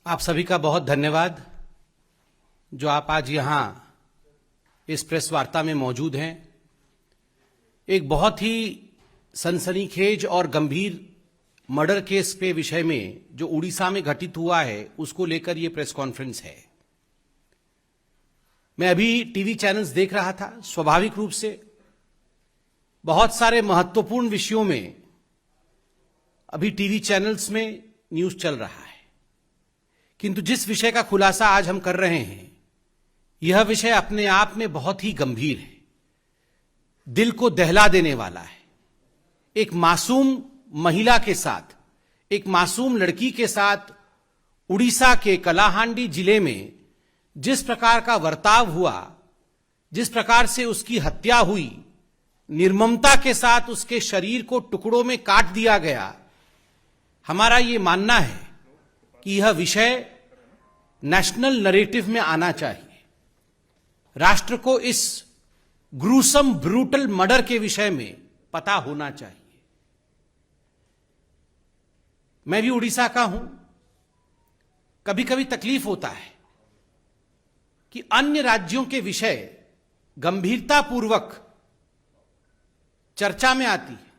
आप सभी का बहुत धन्यवाद जो आप आज यहां इस प्रेस वार्ता में मौजूद हैं। एक बहुत ही सनसनीखेज और गंभीर मर्डर केस के विषय में जो उड़ीसा में घटित हुआ है उसको लेकर यह प्रेस कॉन्फ्रेंस है। मैं अभी टीवी चैनल्स देख रहा था। स्वाभाविक रूप से बहुत सारे महत्वपूर्ण विषयों में अभी टीवी चैनल्स में न्यूज चल रहा है, किंतु जिस विषय का खुलासा आज हम कर रहे हैं यह विषय अपने आप में बहुत ही गंभीर है, दिल को दहला देने वाला है। एक मासूम महिला के साथ, एक मासूम लड़की के साथ उड़ीसा के कलाहांडी जिले में जिस प्रकार का बर्ताव हुआ, जिस प्रकार से उसकी हत्या हुई, निर्ममता के साथ उसके शरीर को टुकड़ों में काट दिया गया, हमारा यह मानना है कि यह विषय नेशनल नैरेटिव में आना चाहिए। राष्ट्र को इस ग्रूसम ब्रूटल मर्डर के विषय में पता होना चाहिए। मैं भी उड़ीसा का हूं। कभी कभी तकलीफ होता है कि अन्य राज्यों के विषय गंभीरतापूर्वक चर्चा में आती है,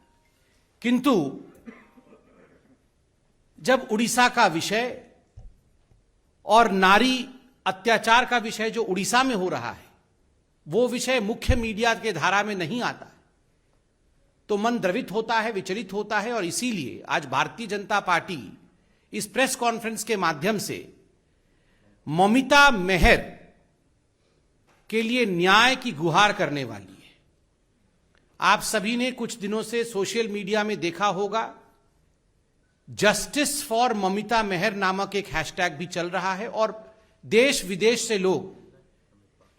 किंतु जब उड़ीसा का विषय और नारी अत्याचार का विषय जो उड़ीसा में हो रहा है वो विषय मुख्य मीडिया के धारा में नहीं आता है तो मन द्रवित होता है, विचलित होता है। और इसीलिए आज भारतीय जनता पार्टी इस प्रेस कॉन्फ्रेंस के माध्यम से ममिता मेहर के लिए न्याय की गुहार करने वाली है। आप सभी ने कुछ दिनों से सोशल मीडिया में देखा होगा, जस्टिस फॉर ममिता मेहर नामक एक हैशटैग भी चल रहा है और देश विदेश से लोग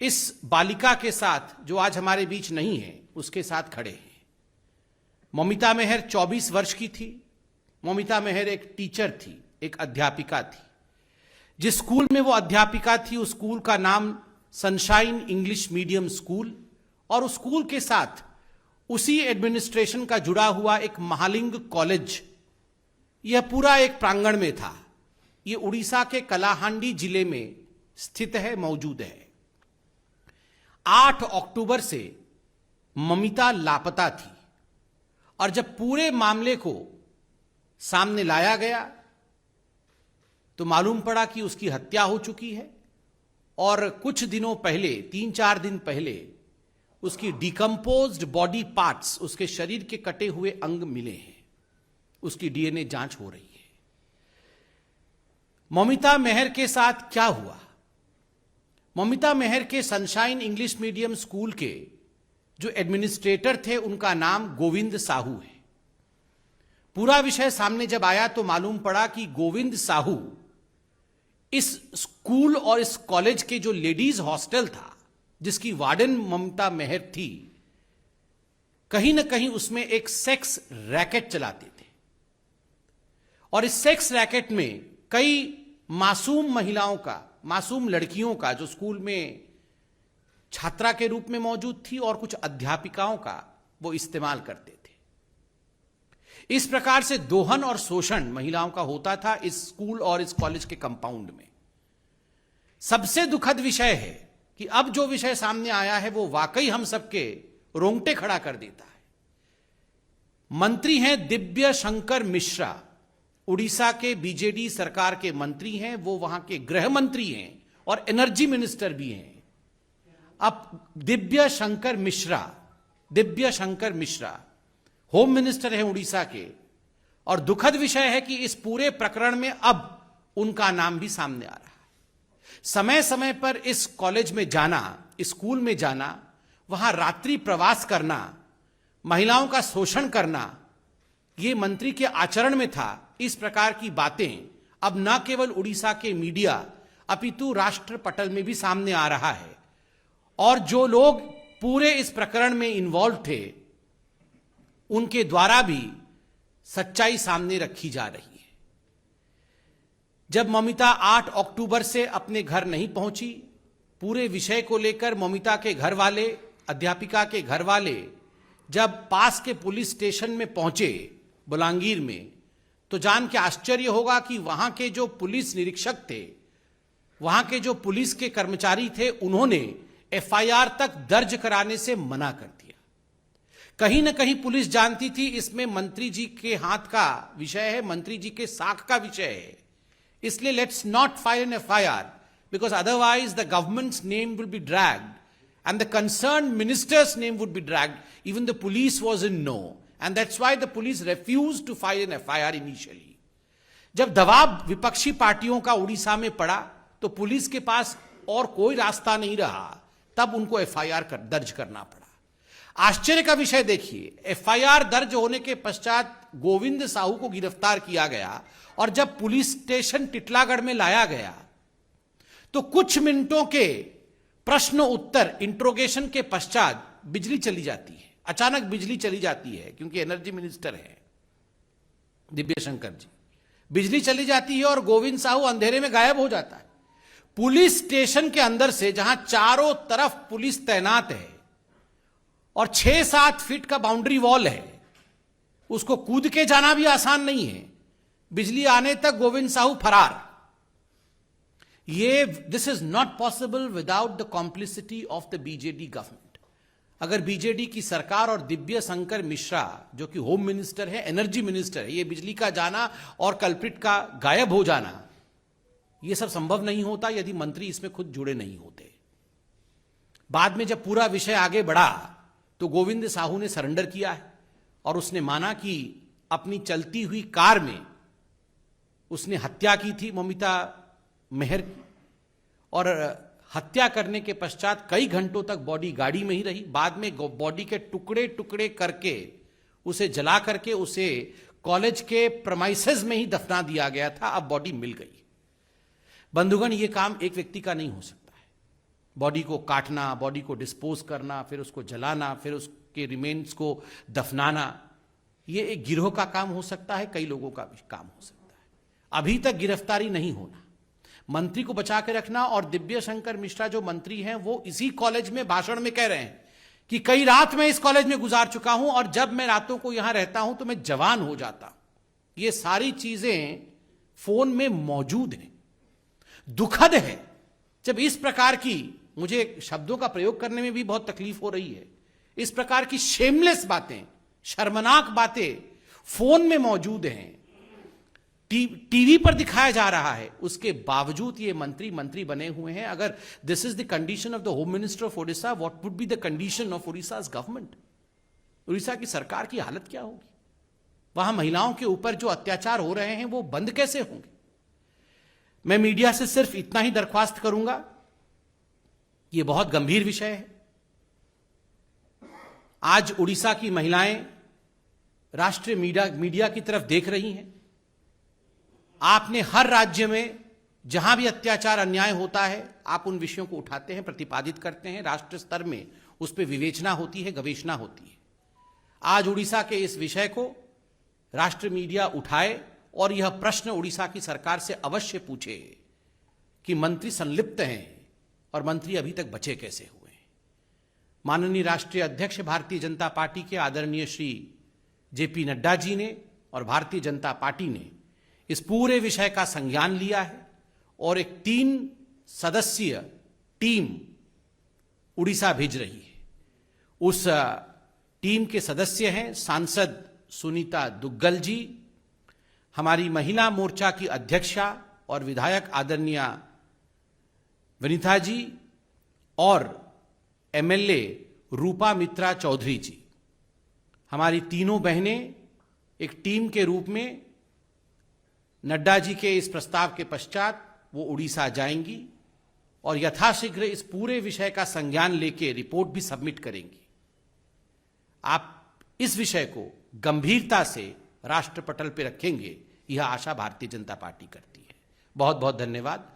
इस बालिका के साथ, जो आज हमारे बीच नहीं है, उसके साथ खड़े हैं। ममिता मेहर 24 वर्ष की थी। ममिता मेहर एक टीचर थी, एक अध्यापिका थी। जिस स्कूल में वो अध्यापिका थी उस स्कूल का नाम सनशाइन इंग्लिश मीडियम स्कूल, और उस स्कूल के साथ उसी एडमिनिस्ट्रेशन का जुड़ा हुआ एक महालिंग कॉलेज, यह पूरा एक प्रांगण में था। यह उड़ीसा के कलाहांडी जिले में स्थित है, मौजूद है। 8 अक्टूबर से ममिता लापता थी और जब पूरे मामले को सामने लाया गया तो मालूम पड़ा कि उसकी हत्या हो चुकी है और कुछ दिनों पहले, 3-4 दिन पहले, उसकी डिकम्पोज्ड बॉडी पार्ट्स, उसके शरीर के कटे हुए अंग मिले हैं। उसकी डीएनए जांच हो रही है। ममिता मेहर के साथ क्या हुआ? ममिता मेहर के सनशाइन इंग्लिश मीडियम स्कूल के जो एडमिनिस्ट्रेटर थे उनका नाम गोविंद साहू है। पूरा विषय सामने जब आया तो मालूम पड़ा कि गोविंद साहू इस स्कूल और इस कॉलेज के जो लेडीज हॉस्टल था, जिसकी वार्डन ममिता मेहर थी, कहीं ना कहीं उसमें एक सेक्स रैकेट चलाते थे और इस सेक्स रैकेट में कई मासूम महिलाओं का, मासूम लड़कियों का, जो स्कूल में छात्रा के रूप में मौजूद थी, और कुछ अध्यापिकाओं का वो इस्तेमाल करते थे। इस प्रकार से दोहन और शोषण महिलाओं का होता था इस स्कूल और इस कॉलेज के कंपाउंड में। सबसे दुखद विषय है कि अब जो विषय सामने आया है वो वाकई हम सबके रोंगटे खड़ा कर देता है। मंत्री हैं दिव्य शंकर मिश्रा, उड़ीसा के बीजेडी सरकार के मंत्री हैं, वो वहां के गृह मंत्री हैं और एनर्जी मिनिस्टर भी हैं। अब दिव्य शंकर मिश्रा होम मिनिस्टर हैं उड़ीसा के, और दुखद विषय है कि इस पूरे प्रकरण में अब उनका नाम भी सामने आ रहा है। समय समय पर इस कॉलेज में जाना, इस स्कूल में जाना, वहां रात्रि प्रवास करना, महिलाओं का शोषण करना, यह मंत्री के आचरण में था। इस प्रकार की बातें अब न केवल उड़ीसा के मीडिया अपितु राष्ट्र पटल में भी सामने आ रहा है, और जो लोग पूरे इस प्रकरण में इन्वॉल्व थे उनके द्वारा भी सच्चाई सामने रखी जा रही है। जब ममिता 8 अक्टूबर से अपने घर नहीं पहुंची, पूरे विषय को लेकर ममिता के घर वाले, अध्यापिका के घर वाले जब पास के पुलिस स्टेशन में पहुंचे बलांगीर में, तो जान के आश्चर्य होगा कि वहां के जो पुलिस निरीक्षक थे, वहां के जो पुलिस के कर्मचारी थे, उन्होंने एफआईआर तक दर्ज कराने से मना कर दिया। कहीं ना कहीं पुलिस जानती थी इसमें मंत्री जी के हाथ का विषय है, मंत्री जी के साख का विषय है, इसलिए let's not file an FIR because otherwise the governments name will be dragged and the concerned minister's name would be dragged. Even the police was in no, and that's why the police refused to file an FIR initially. जब दबाव विपक्षी पार्टियों का उड़ीसा में पड़ा तो police के पास और कोई रास्ता नहीं रहा, तब उनको एफआईआर दर्ज करना पड़ा। आश्चर्य का विषय देखिए, एफआईआर दर्ज होने के पश्चात गोविंद साहू को गिरफ्तार किया गया और जब पुलिस स्टेशन टिटलागढ़ में लाया गया तो कुछ मिनटों के प्रश्न उत्तर इंट्रोगेशन के पश्चात बिजली चली जाती है। अचानक बिजली चली जाती है क्योंकि एनर्जी मिनिस्टर है दिव्यशंकर जी। बिजली चली जाती है और गोविंद साहू अंधेरे में गायब हो जाता है। पुलिस स्टेशन के अंदर से, जहां चारों तरफ पुलिस तैनात है और 6-7 फीट का बाउंड्री वॉल है, उसको कूद के जाना भी आसान नहीं है। बिजली आने तक गोविंद साहू फरार। This is not possible without the complicity of the BJD government. अगर बीजेडी की सरकार और दिव्य शंकर मिश्रा जो कि होम मिनिस्टर है, एनर्जी मिनिस्टर है, ये बिजली का जाना और कल्प्रिट का गायब हो जाना, ये सब संभव नहीं होता यदि मंत्री इसमें खुद जुड़े नहीं होते। बाद में जब पूरा विषय आगे बढ़ा तो गोविंद साहू ने सरेंडर किया है और उसने माना कि अपनी चलती हुई कार में उसने हत्या की थी ममिता मेहर की, और हत्या करने के पश्चात कई घंटों तक बॉडी गाड़ी में ही रही। बाद में बॉडी के टुकड़े टुकड़े करके उसे जला करके उसे कॉलेज के प्रमाइसेस में ही दफना दिया गया था। अब बॉडी मिल गई। बंधुगण, ये काम एक व्यक्ति का नहीं हो सकता है। बॉडी को काटना, बॉडी को डिस्पोज करना, फिर उसको जलाना, फिर उसके रिमेन्स को दफनाना, ये एक गिरोह का काम हो सकता है, कई लोगों का भी काम हो सकता है। अभी तक गिरफ्तारी नहीं होना, मंत्री को बचा के रखना। और दिव्य शंकर मिश्रा जो मंत्री हैं वो इसी कॉलेज में भाषण में कह रहे हैं कि कई रात मैं इस कॉलेज में गुजार चुका हूं और जब मैं रातों को यहां रहता हूं तो मैं जवान हो जाता हूं। ये सारी चीजें फोन में मौजूद हैं। दुखद है जब इस प्रकार की, मुझे शब्दों का प्रयोग करने में भी बहुत तकलीफ हो रही है, इस प्रकार की शेमलेस बातें, शर्मनाक बातें फोन में मौजूद हैं, टीवी पर दिखाया जा रहा है, उसके बावजूद ये मंत्री बने हुए हैं। अगर this is the condition of the home minister of Odisha, what would be the condition of Odisha's government? Orissa की सरकार की हालत क्या होगी? वहां महिलाओं के ऊपर जो अत्याचार हो रहे हैं वो बंद कैसे होंगे? मैं मीडिया से सिर्फ इतना ही दरख्वास्त करूंगा, ये बहुत गंभीर विषय है। आज उड़ीसा की महिलाएं राष्ट्रीय मीडिया की तरफ देख रही हैं। आपने हर राज्य में जहां भी अत्याचार अन्याय होता है, आप उन विषयों को उठाते हैं, प्रतिपादित करते हैं, राष्ट्र स्तर में उस पर विवेचना होती है, गवेषणा होती है। आज उड़ीसा के इस विषय को राष्ट्रीय मीडिया उठाए और यह प्रश्न उड़ीसा की सरकार से अवश्य पूछे कि मंत्री संलिप्त हैं और मंत्री अभी तक बचे कैसे हुए हैं। माननीय राष्ट्रीय अध्यक्ष भारतीय जनता पार्टी के आदरणीय श्री जेपी नड्डा जी ने और भारतीय जनता पार्टी ने इस पूरे विषय का संज्ञान लिया है और एक 3 सदस्यीय टीम उड़ीसा भेज रही है। उस टीम के सदस्य हैं सांसद सुनीता दुग्गल जी, हमारी महिला मोर्चा की अध्यक्षा और विधायक आदरणीय वनिता जी और एमएलए रूपा मित्रा चौधरी जी। हमारी तीनों बहनें एक टीम के रूप में नड्डा जी के इस प्रस्ताव के पश्चात वो उड़ीसा जाएंगी और यथाशीघ्र इस पूरे विषय का संज्ञान लेके रिपोर्ट भी सबमिट करेंगी। आप इस विषय को गंभीरता से राष्ट्रपटल पर रखेंगे, यह आशा भारतीय जनता पार्टी करती है। बहुत बहुत धन्यवाद।